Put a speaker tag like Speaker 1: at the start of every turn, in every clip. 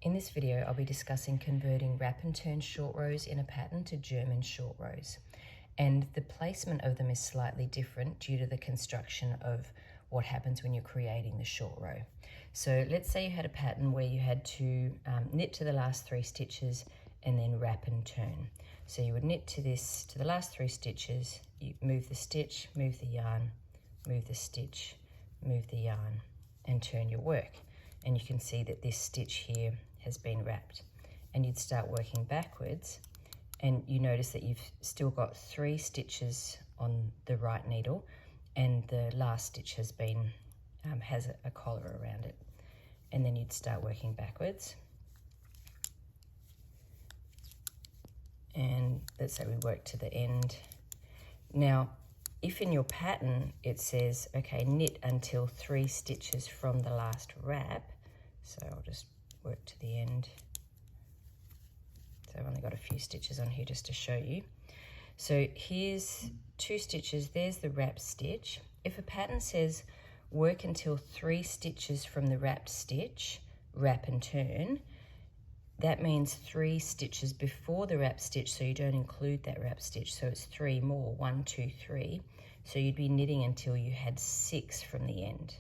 Speaker 1: In this video, I'll be discussing converting wrap and turn short rows in a pattern to German short rows. And the placement of them is slightly different due to the construction of what happens when you're creating the short row. So let's say you had a pattern where you had to knit to the last 3 stitches and then wrap and turn. So you would knit to the last 3 stitches, you move the stitch, move the yarn, move the stitch, move the yarn, and turn your work. And you can see that this stitch here has been wrapped, and you'd start working backwards, and you notice that you've still got 3 stitches on the right needle, and the last stitch has been has a collar around it. And then you'd start working backwards, and let's say we work to the end. Now if in your pattern it says, okay, knit until 3 stitches from the last wrap, so I'll just work to the end. So I've only got a few stitches on here just to show you. So here's 2 stitches, there's the wrap stitch. If a pattern says work until 3 stitches from the wrapped stitch, wrap and turn, that means 3 stitches before the wrap stitch, so you don't include that wrap stitch, so it's 3 more, 1, 2, 3. So you'd be knitting until you had 6 from the end.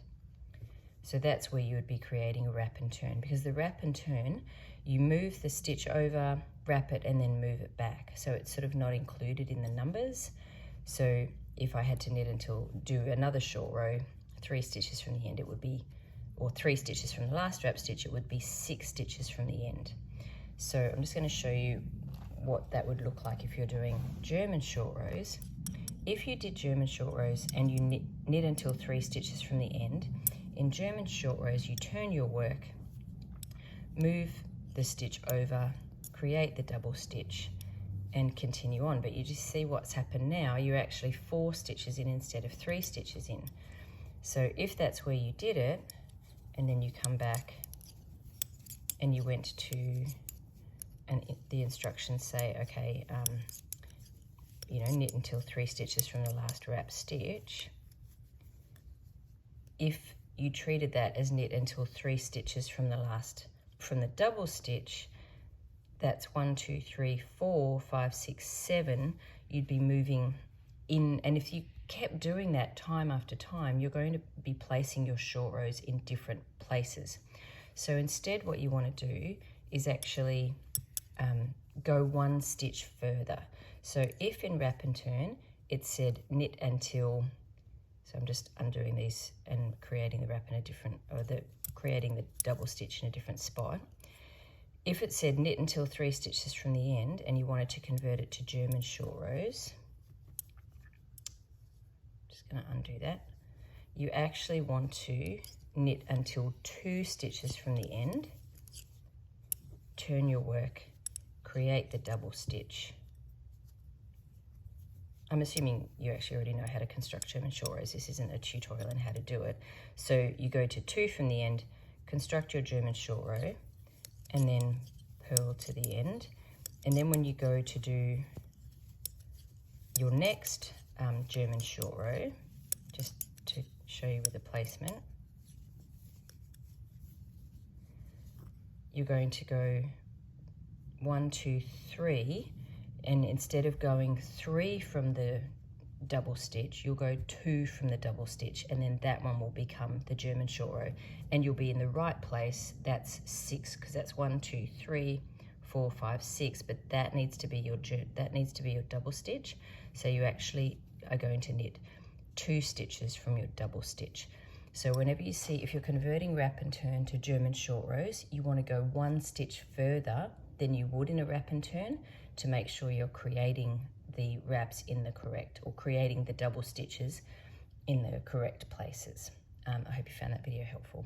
Speaker 1: So that's where you would be creating a wrap and turn, because the wrap and turn, you move the stitch over, wrap it, and then move it back. So it's sort of not included in the numbers. So if I had to knit until, do another short row, 3 stitches from the end, it would be, or 3 stitches from the last wrap stitch, it would be 6 stitches from the end. So I'm just going to show you what that would look like if you're doing German short rows. If you did German short rows and you knit until 3 stitches from the end, in German short rows you turn your work, move the stitch over, create the double stitch, and continue on. But you just see what's happened now, you're actually 4 stitches in instead of 3 stitches in. So if that's where you did it, and then you come back and you went to, and the instructions say, okay, knit until 3 stitches from the last wrap stitch. If you treated that as knit until 3 stitches from the double stitch, that's 1, 2, 3, 4, 5, 6, 7, you'd be moving in. And if you kept doing that time after time, you're going to be placing your short rows in different places. So instead what you want to do is actually go 1 stitch further. So if in wrap and turn it said knit until, so I'm just undoing these and creating the wrap in a different, or creating the double stitch in a different spot. If it said knit until 3 stitches from the end and you wanted to convert it to German short rows, just going to undo that, you actually want to knit until 2 stitches from the end, turn your work, create the double stitch. I'm assuming you actually already know how to construct German short rows. This isn't a tutorial on how to do it. So you go to 2 from the end, construct your German short row, and then purl to the end. And then when you go to do your next German short row, just to show you with the placement, you're going to go 1, 2, 3, and instead of going 3 from the double stitch, you'll go 2 from the double stitch, and then that one will become the German short row, and you'll be in the right place. That's 6, because that's 1, 2, 3, 4, 5, 6, but that needs to be your double stitch. So you actually are going to knit 2 stitches from your double stitch. So whenever you see, if you're converting wrap and turn to German short rows, you want to go 1 stitch further than you would in a wrap and turn to make sure you're creating the wraps in the correct, or creating the double stitches in the correct places. I hope you found that video helpful.